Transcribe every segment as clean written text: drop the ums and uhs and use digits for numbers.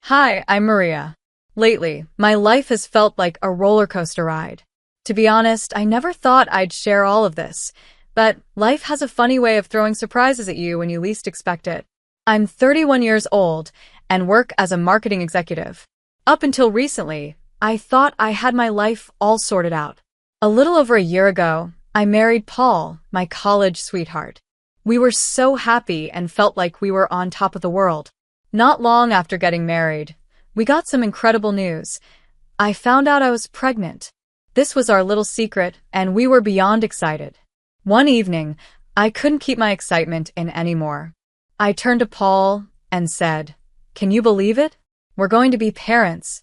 Hi, I'm Maria. Lately, my life has felt like a roller coaster ride. To be honest, I never thought I'd share all of this, but life has a funny way of throwing surprises at you when you least expect it. I'm 31 years old and work as a marketing executive. Up until recently, I thought I had my life all sorted out. A little over a year ago, I married Paul, my college sweetheart. We were so happy and felt like we were on top of the world. Not long after getting married, we got some incredible news. I found out I was pregnant. This was our little secret, and we were beyond excited. One evening, I couldn't keep my excitement in anymore. I turned to Paul and said, "Can you believe it? We're going to be parents."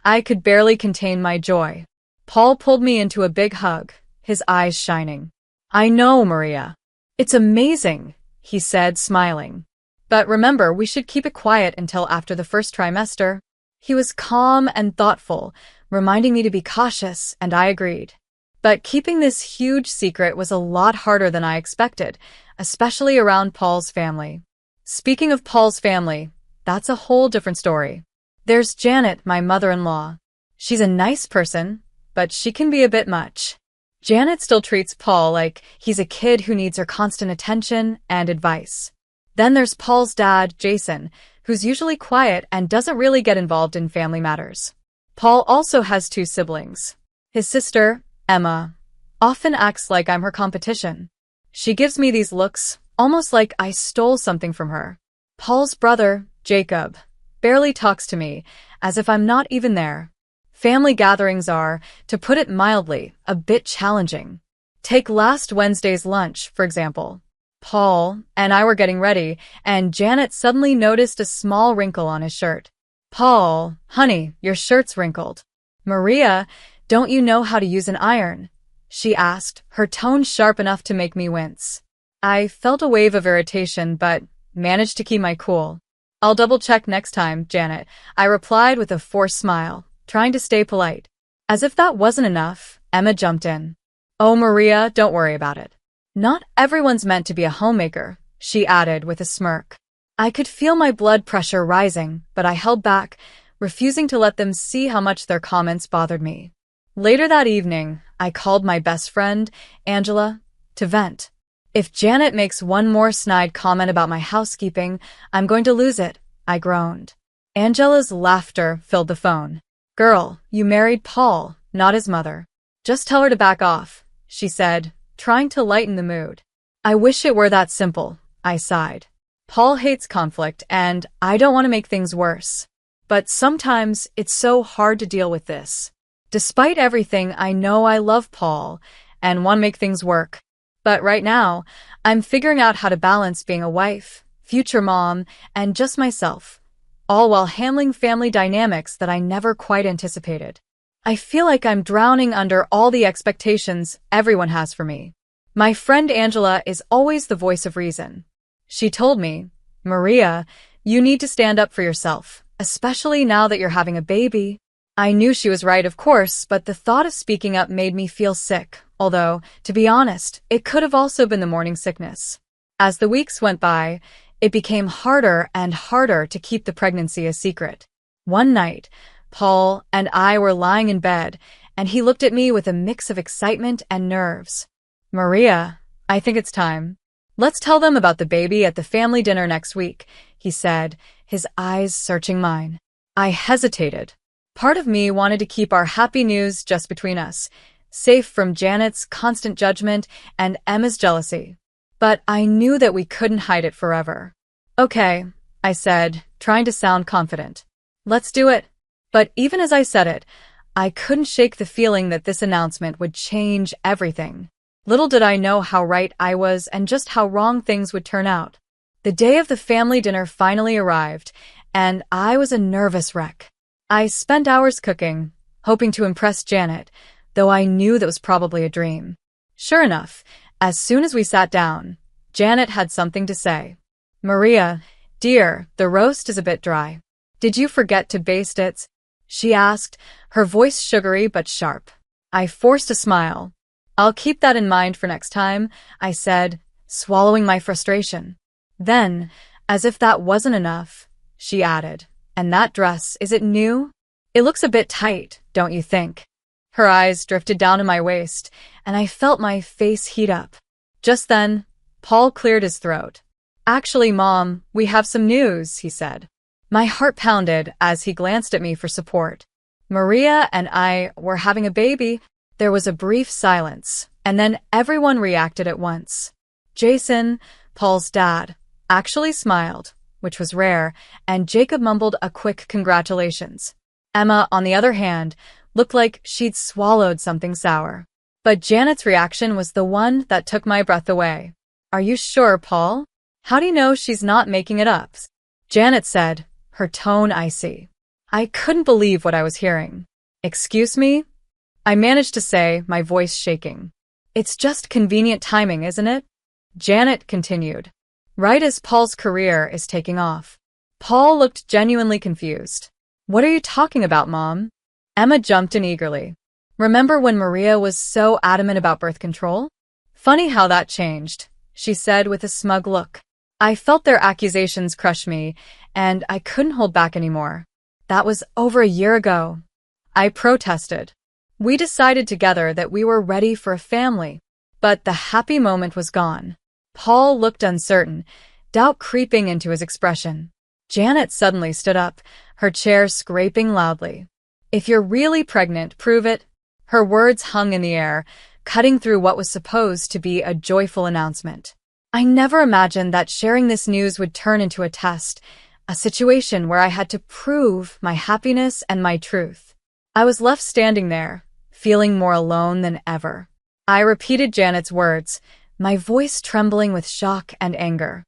I could barely contain my joy. Paul pulled me into a big hug, his eyes shining. "I know, Maria. It's amazing," he said, smiling. "But remember, we should keep it quiet until after the first trimester." He was calm and thoughtful, reminding me to be cautious, and I agreed. But keeping this huge secret was a lot harder than I expected, especially around Paul's family. Speaking of Paul's family, that's a whole different story. There's Janet, my mother-in-law. She's a nice person, but she can be a bit much. Janet still treats Paul like he's a kid who needs her constant attention and advice. Then there's Paul's dad, Jason, who's usually quiet and doesn't really get involved in family matters. Paul also has two siblings. His sister, Emma, often acts like I'm her competition. She gives me these looks, almost like I stole something from her. Paul's brother, Jacob, barely talks to me, as if I'm not even there. Family gatherings are, to put it mildly, a bit challenging. Take last Wednesday's lunch, for example. Paul and I were getting ready, and Janet suddenly noticed a small wrinkle on his shirt. "Paul, honey, your shirt's wrinkled." "Maria, don't you know how to use an iron?" she asked, her tone sharp enough to make me wince. I felt a wave of irritation, but managed to keep my cool. "I'll double-check next time, Janet," I replied with a forced smile, trying to stay polite. As if that wasn't enough, Emma jumped in. "Oh, Maria, don't worry about it. Not everyone's meant to be a homemaker," she added with a smirk. I could feel my blood pressure rising, but I held back, refusing to let them see how much their comments bothered me. Later that evening, I called my best friend, Angela, to vent. "If Janet makes one more snide comment about my housekeeping, I'm going to lose it," I groaned. Angela's laughter filled the phone. "Girl, you married Paul, not his mother. Just tell her to back off," she said, trying to lighten the mood. "I wish it were that simple," I sighed. "Paul hates conflict, and I don't want to make things worse. But sometimes it's so hard to deal with this. Despite everything, I know I love Paul and want to make things work. But right now, I'm figuring out how to balance being a wife, future mom, and just myself, all while handling family dynamics that I never quite anticipated. I feel like I'm drowning under all the expectations everyone has for me." My friend Angela is always the voice of reason. She told me, "Maria, you need to stand up for yourself, especially now that you're having a baby." I knew she was right, of course, but the thought of speaking up made me feel sick, although, to be honest, it could have also been the morning sickness. As the weeks went by, it became harder and harder to keep the pregnancy a secret. One night, Paul and I were lying in bed, and he looked at me with a mix of excitement and nerves. "Maria, I think it's time. Let's tell them about the baby at the family dinner next week," he said, his eyes searching mine. I hesitated. Part of me wanted to keep our happy news just between us, safe from Janet's constant judgment and Emma's jealousy. But I knew that we couldn't hide it forever. "Okay," I said, trying to sound confident. "Let's do it." But even as I said it, I couldn't shake the feeling that this announcement would change everything. Little did I know how right I was and just how wrong things would turn out. The day of the family dinner finally arrived, and I was a nervous wreck. I spent hours cooking, hoping to impress Janet, though I knew that was probably a dream. Sure enough, as soon as we sat down, Janet had something to say. "Maria, dear, the roast is a bit dry. Did you forget to baste it?" she asked, her voice sugary but sharp. I forced a smile. "I'll keep that in mind for next time," I said, swallowing my frustration. Then, as if that wasn't enough, she added, And that dress, is it new? It looks a bit tight, don't you think? Her eyes drifted down to my waist, and I felt my face heat up. Just then, Paul cleared his throat. Actually, Mom, we have some news, he said. My heart pounded as he glanced at me for support. Maria and I were having a baby. There was a brief silence, and then everyone reacted at once. Jason, Paul's dad, actually smiled, which was rare, and Jacob mumbled a quick congratulations. Emma, on the other hand, looked like she'd swallowed something sour. But Janet's reaction was the one that took my breath away. Are you sure, Paul? How do you know she's not making it up? Janet said, her tone icy. I couldn't believe what I was hearing. Excuse me? I managed to say, my voice shaking. It's just convenient timing, isn't it? Janet continued. Right as Paul's career is taking off. Paul looked genuinely confused. What are you talking about, Mom? Emma jumped in eagerly. Remember when Maria was so adamant about birth control? Funny how that changed, she said with a smug look. I felt their accusations crush me, and I couldn't hold back anymore. That was over a year ago. I protested. We decided together that we were ready for a family, but the happy moment was gone. Paul looked uncertain, doubt creeping into his expression. Janet suddenly stood up, her chair scraping loudly. If you're really pregnant, prove it. Her words hung in the air, cutting through what was supposed to be a joyful announcement. I never imagined that sharing this news would turn into a test, a situation where I had to prove my happiness and my truth. I was left standing there, feeling more alone than ever. I repeated Janet's words, my voice trembling with shock and anger.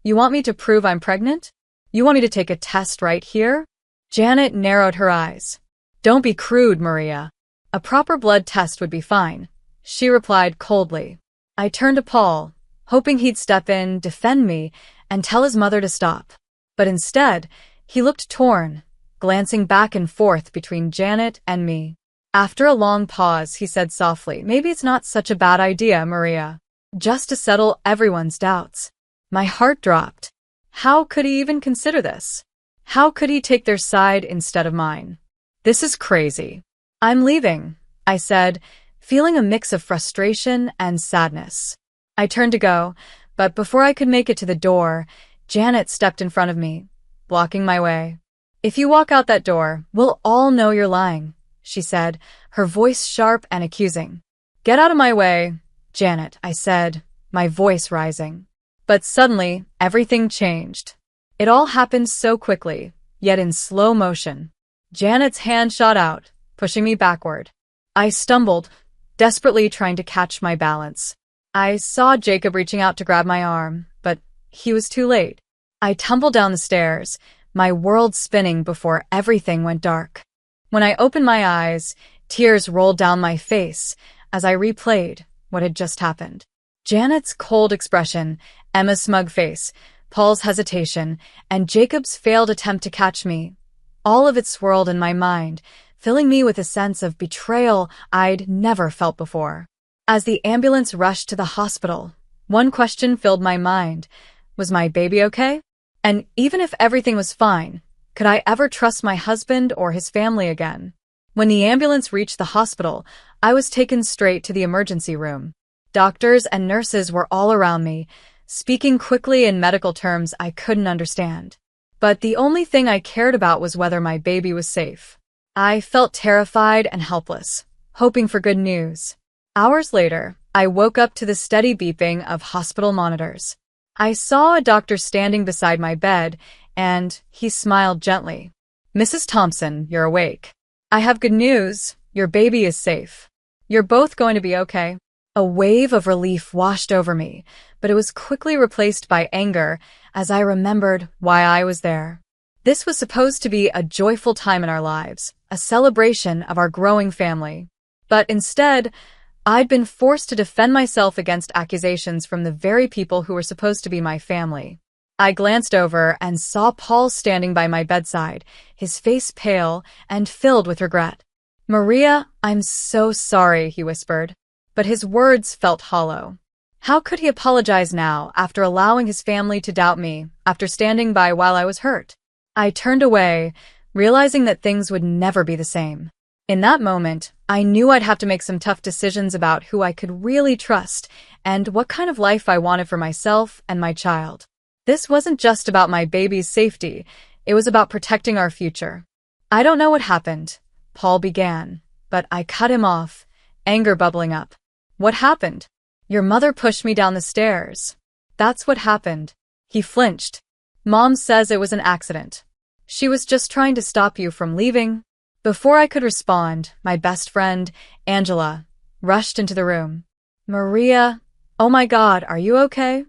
You want me to prove I'm pregnant? You want me to take a test right here? Janet narrowed her eyes. Don't be crude, Maria. A proper blood test would be fine, she replied coldly. I turned to Paul, hoping he'd step in, defend me, and tell his mother to stop. But instead, he looked torn, glancing back and forth between Janet and me. After a long pause, he said softly, maybe it's not such a bad idea, Maria. Just to settle everyone's doubts. My heart dropped. How could he even consider this? How could he take their side instead of mine? This is crazy. I'm leaving, I said, feeling a mix of frustration and sadness. I turned to go, but before I could make it to the door, Janet stepped in front of me, blocking my way. If you walk out that door, we'll all know you're lying, she said, her voice sharp and accusing. Get out of my way, Janet, I said, my voice rising. But suddenly, everything changed. It all happened so quickly, yet in slow motion. Janet's hand shot out, pushing me backward. I stumbled, desperately trying to catch my balance. I saw Jacob reaching out to grab my arm, but he was too late. I tumbled down the stairs, my world spinning before everything went dark. When I opened my eyes, tears rolled down my face as I replayed what had just happened. Janet's cold expression, Emma's smug face, Paul's hesitation, and Jacob's failed attempt to catch me. All of it swirled in my mind, filling me with a sense of betrayal I'd never felt before. As the ambulance rushed to the hospital, one question filled my mind. Was my baby okay? And even if everything was fine, could I ever trust my husband or his family again? When the ambulance reached the hospital, I was taken straight to the emergency room. Doctors and nurses were all around me, speaking quickly in medical terms I couldn't understand. But the only thing I cared about was whether my baby was safe. I felt terrified and helpless, hoping for good news. Hours later, I woke up to the steady beeping of hospital monitors. I saw a doctor standing beside my bed, and he smiled gently. Mrs. Thompson, you're awake. I have good news. Your baby is safe. You're both going to be okay. A wave of relief washed over me, but it was quickly replaced by anger as I remembered why I was there. This was supposed to be a joyful time in our lives, a celebration of our growing family. But instead, I'd been forced to defend myself against accusations from the very people who were supposed to be my family. I glanced over and saw Paul standing by my bedside, his face pale and filled with regret. Maria, I'm so sorry, he whispered. But his words felt hollow. How could he apologize now after allowing his family to doubt me, after standing by while I was hurt? I turned away, realizing that things would never be the same. In that moment, I knew I'd have to make some tough decisions about who I could really trust and what kind of life I wanted for myself and my child. This wasn't just about my baby's safety, it was about protecting our future. I don't know what happened, Paul began, but I cut him off, anger bubbling up. What happened? Your mother pushed me down the stairs. That's what happened. He flinched. Mom says it was an accident. She was just trying to stop you from leaving. Before I could respond, my best friend, Angela, rushed into the room. Maria, oh my God, are you okay?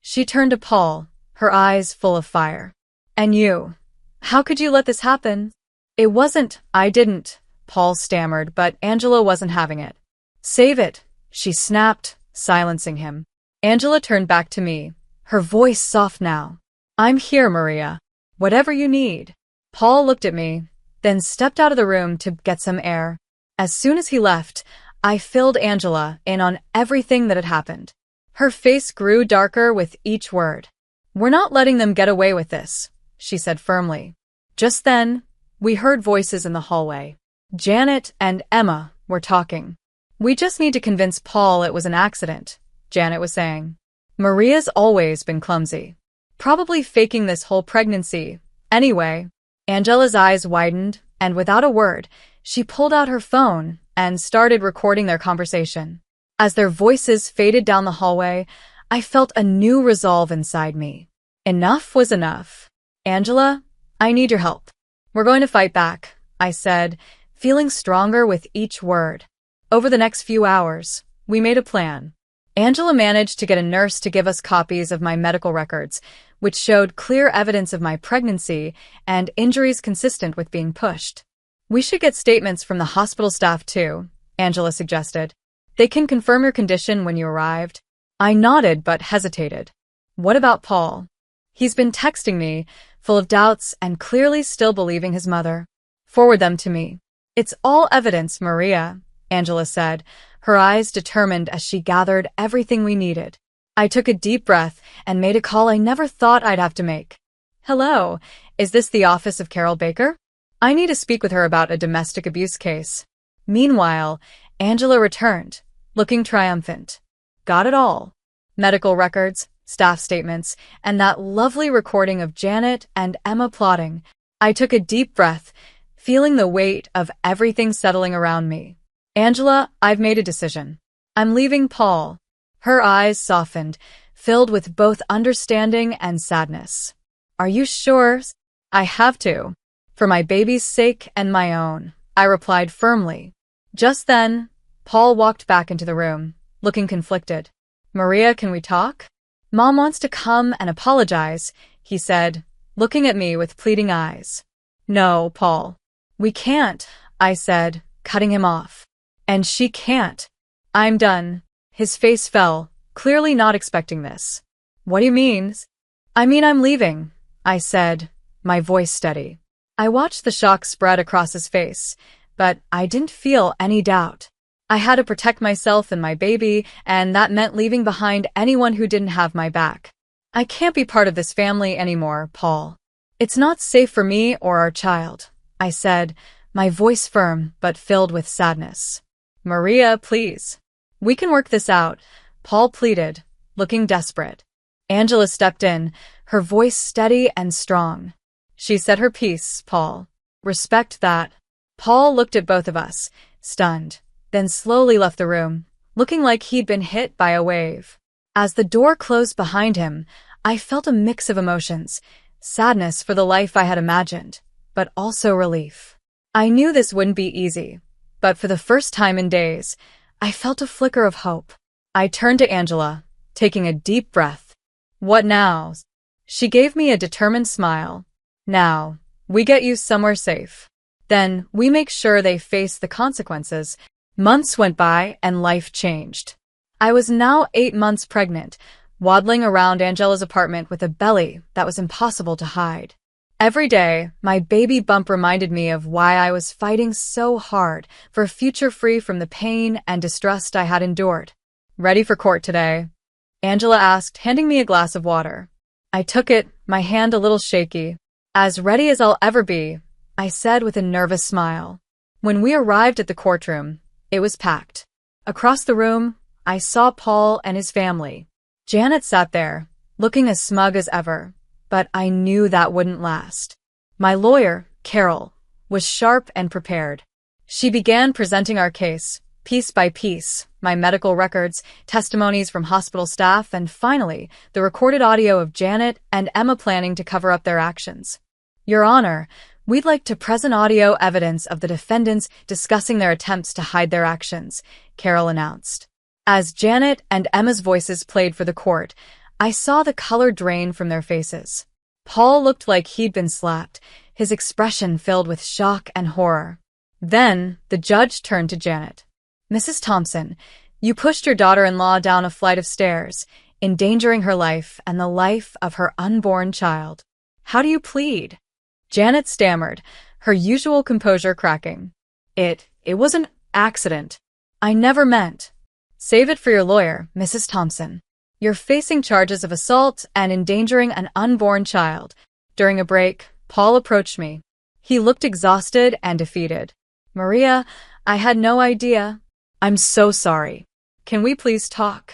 She turned to Paul, her eyes full of fire. And you? How could you let this happen? I didn't, Paul stammered, but Angela wasn't having it. Save it, she snapped, silencing him. Angela turned back to me, her voice soft now. I'm here, Maria. Whatever you need. Paul looked at me, then stepped out of the room to get some air. As soon as he left, I filled Angela in on everything that had happened. Her face grew darker with each word. We're not letting them get away with this, she said firmly. Just then, we heard voices in the hallway. Janet and Emma were talking. We just need to convince Paul it was an accident, Janet was saying. Maria's always been clumsy. Probably faking this whole pregnancy. Anyway, Angela's eyes widened, and without a word, she pulled out her phone and started recording their conversation. As their voices faded down the hallway, I felt a new resolve inside me. Enough was enough. Angela, I need your help. We're going to fight back, I said, feeling stronger with each word. Over the next few hours, we made a plan. Angela managed to get a nurse to give us copies of my medical records, which showed clear evidence of my pregnancy and injuries consistent with being pushed. We should get statements from the hospital staff too, Angela suggested. They can confirm your condition when you arrived. I nodded but hesitated. What about Paul? He's been texting me, full of doubts and clearly still believing his mother. Forward them to me. It's all evidence, Maria, Angela said, her eyes determined as she gathered everything we needed. I took a deep breath and made a call I never thought I'd have to make. Hello, is this the office of Carol Baker? I need to speak with her about a domestic abuse case. Meanwhile, Angela returned, looking triumphant. Got it all. Medical records, staff statements, and that lovely recording of Janet and Emma plotting. I took a deep breath, feeling the weight of everything settling around me. Angela, I've made a decision. I'm leaving Paul. Her eyes softened, filled with both understanding and sadness. Are you sure? I have to. For my baby's sake and my own, I replied firmly. Just then, Paul walked back into the room, looking conflicted. Maria, can we talk? Mom wants to come and apologize, he said, looking at me with pleading eyes. No, Paul. We can't, I said, cutting him off. And she can't. I'm done. His face fell, clearly not expecting this. What do you mean? I mean I'm leaving, I said, my voice steady. I watched the shock spread across his face, but I didn't feel any doubt. I had to protect myself and my baby, and that meant leaving behind anyone who didn't have my back. I can't be part of this family anymore, Paul. It's not safe for me or our child, I said, my voice firm but filled with sadness. Maria, please. We can work this out, Paul pleaded, looking desperate. Angela stepped in, her voice steady and strong. She said her piece, Paul. Respect that. Paul looked at both of us, stunned, then slowly left the room, looking like he'd been hit by a wave. As the door closed behind him, I felt a mix of emotions, sadness for the life I had imagined, but also relief. I knew this wouldn't be easy, but for the first time in days, I felt a flicker of hope. I turned to Angela, taking a deep breath. What now? She gave me a determined smile. Now, we get you somewhere safe. Then, we make sure they face the consequences. Months went by and life changed. I was now 8 months pregnant, waddling around Angela's apartment with a belly that was impossible to hide. Every day, my baby bump reminded me of why I was fighting so hard for a future free from the pain and distrust I had endured. Ready for court today? Angela asked, handing me a glass of water. I took it, my hand a little shaky. As ready as I'll ever be, I said with a nervous smile. When we arrived at the courtroom, it was packed. Across the room, I saw Paul and his family. Janet sat there, looking as smug as ever, but I knew that wouldn't last. My lawyer, Carol, was sharp and prepared. She began presenting our case, piece by piece, my medical records, testimonies from hospital staff, and finally, the recorded audio of Janet and Emma planning to cover up their actions. Your Honor, we'd like to present audio evidence of the defendants discussing their attempts to hide their actions, Carol announced. As Janet and Emma's voices played for the court, I saw the color drain from their faces. Paul looked like he'd been slapped, his expression filled with shock and horror. Then, the judge turned to Janet. Mrs. Thompson, you pushed your daughter-in-law down a flight of stairs, endangering her life and the life of her unborn child. How do you plead? Janet stammered, her usual composure cracking. It was an accident. I never meant. Save it for your lawyer, Mrs. Thompson. You're facing charges of assault and endangering an unborn child. During a break, Paul approached me. He looked exhausted and defeated. Maria, I had no idea. I'm so sorry. Can we please talk?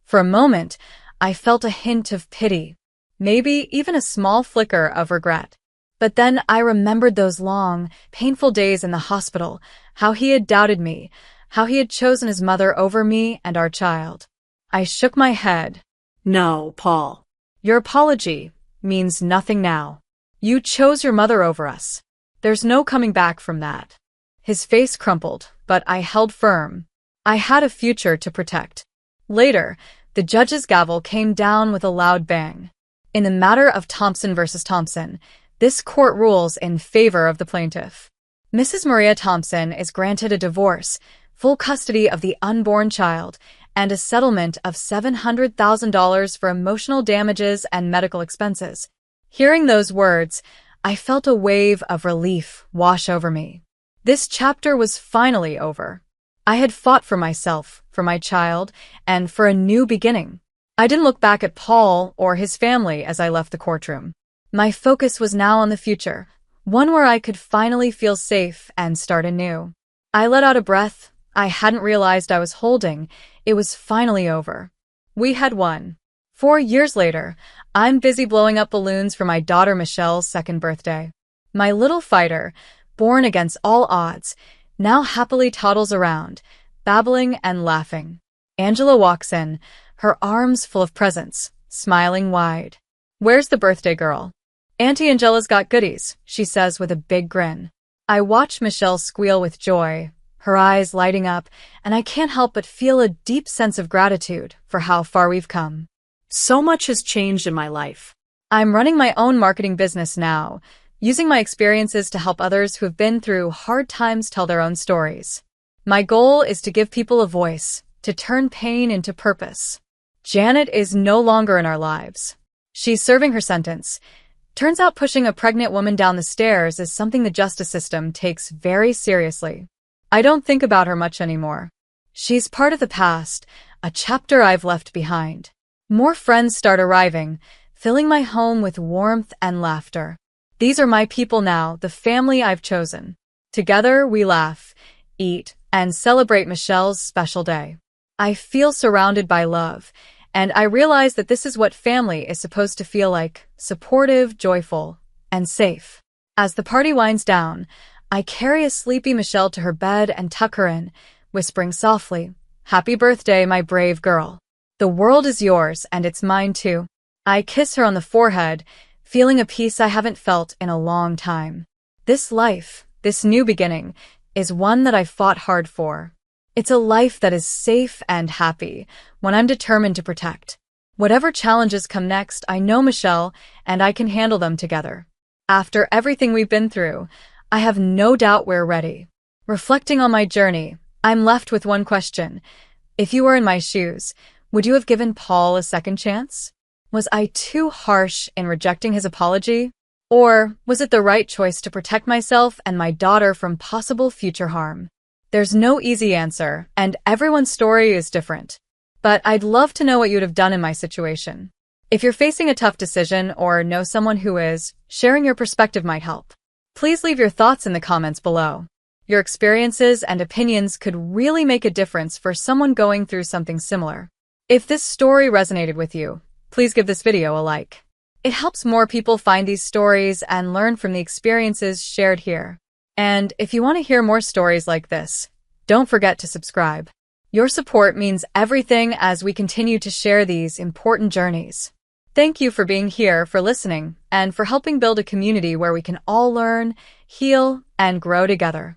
For a moment, I felt a hint of pity, maybe even a small flicker of regret. But then I remembered those long, painful days in the hospital, how he had doubted me, how he had chosen his mother over me and our child. I shook my head. No, Paul. Your apology means nothing now. You chose your mother over us. There's no coming back from that. His face crumpled, but I held firm. I had a future to protect. Later, the judge's gavel came down with a loud bang. In the matter of Thompson versus Thompson, this court rules in favor of the plaintiff. Mrs. Maria Thompson is granted a divorce, full custody of the unborn child, and a settlement of $700,000 for emotional damages and medical expenses. Hearing those words, I felt a wave of relief wash over me. This chapter was finally over. I had fought for myself, for my child, and for a new beginning. I didn't look back at Paul or his family as I left the courtroom. My focus was now on the future, one where I could finally feel safe and start anew. I let out a breath I hadn't realized I was holding. It was finally over. We had won. 4 years later, I'm busy blowing up balloons for my daughter Michelle's second birthday. My little fighter, born against all odds, now happily toddles around, babbling and laughing. Angela walks in, her arms full of presents, smiling wide. Where's the birthday girl? Auntie Angela's got goodies, she says with a big grin. I watch Michelle squeal with joy, her eyes lighting up, and I can't help but feel a deep sense of gratitude for how far we've come. So much has changed in my life. I'm running my own marketing business now, using my experiences to help others who have been through hard times tell their own stories. My goal is to give people a voice, to turn pain into purpose. Janet is no longer in our lives. She's serving her sentence. Turns out pushing a pregnant woman down the stairs is something the justice system takes very seriously. I don't think about her much anymore. She's part of the past, a chapter I've left behind. More friends start arriving, filling my home with warmth and laughter. These are my people now, the family I've chosen. Together we laugh, eat, and celebrate Michelle's special day. I feel surrounded by love, and I realize that this is what family is supposed to feel like: supportive, joyful, and safe. As the party winds down, I carry a sleepy Michelle to her bed and tuck her in, whispering softly, "Happy birthday, my brave girl. The world is yours, and it's mine too." I kiss her on the forehead, feeling a peace I haven't felt in a long time. This life, this new beginning, is one that I fought hard for. It's a life that is safe and happy, one I'm determined to protect. Whatever challenges come next, I know Michelle, and I can handle them together. After everything we've been through, I have no doubt we're ready. Reflecting on my journey, I'm left with one question. If you were in my shoes, would you have given Paul a second chance? Was I too harsh in rejecting his apology? Or was it the right choice to protect myself and my daughter from possible future harm? There's no easy answer, and everyone's story is different. But I'd love to know what you'd have done in my situation. If you're facing a tough decision or know someone who is, sharing your perspective might help. Please leave your thoughts in the comments below. Your experiences and opinions could really make a difference for someone going through something similar. If this story resonated with you, please give this video a like. It helps more people find these stories and learn from the experiences shared here. And if you want to hear more stories like this, don't forget to subscribe. Your support means everything as we continue to share these important journeys. Thank you for being here, for listening, and for helping build a community where we can all learn, heal, and grow together.